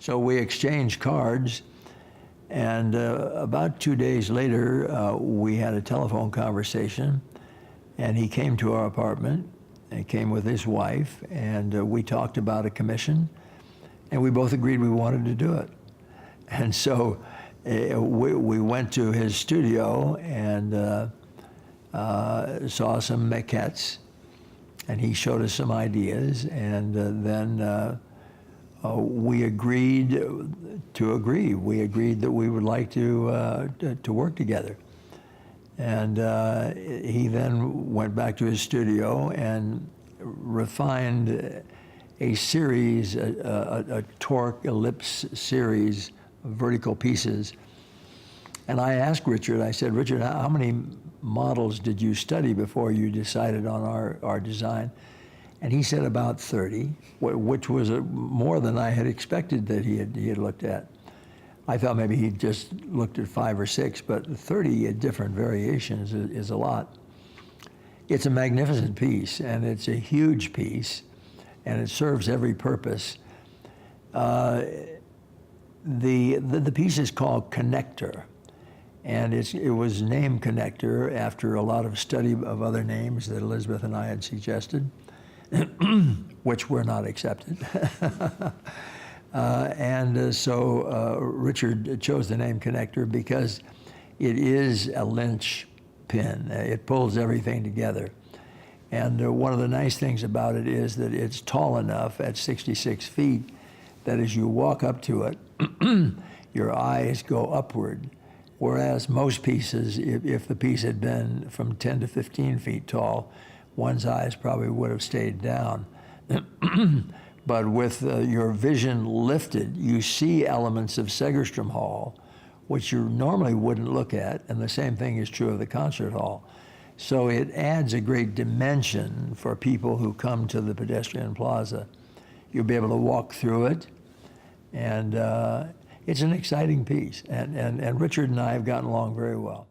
So we exchanged cards, and about 2 days later, we had a telephone conversation, and he came to our apartment. He came with his wife, and we talked about a commission, and we both agreed we wanted to do it. And so we went to his studio and saw some maquettes, and he showed us some ideas, and then we agreed to agree. We agreed that we would like to work together. And he then went back to his studio and refined a series, a torque ellipse series of vertical pieces. And I asked Richard, I said, Richard, how many models did you study before you decided on our design? And he said about 30, which was more than I had expected that he had looked at. I thought maybe he'd just looked at 5 or 6, but 30 different variations is a lot. It's a magnificent piece, and it's a huge piece, and it serves every purpose. The piece is called Connector, and it was named Connector after a lot of study of other names that Elizabeth and I had suggested, which were not accepted. So Richard chose the name Connector because it is a lynch pin. It pulls everything together. And one of the nice things about it is that it's tall enough at 66 feet that as you walk up to it, your eyes go upward. Whereas most pieces, if the piece had been from 10 to 15 feet tall, one's eyes probably would have stayed down. But with your vision lifted, you see elements of Segerstrom Hall, which you normally wouldn't look at, and the same thing is true of the concert hall. So it adds a great dimension for people who come to the pedestrian plaza. You'll be able to walk through it, and it's an exciting piece. And Richard and I have gotten along very well.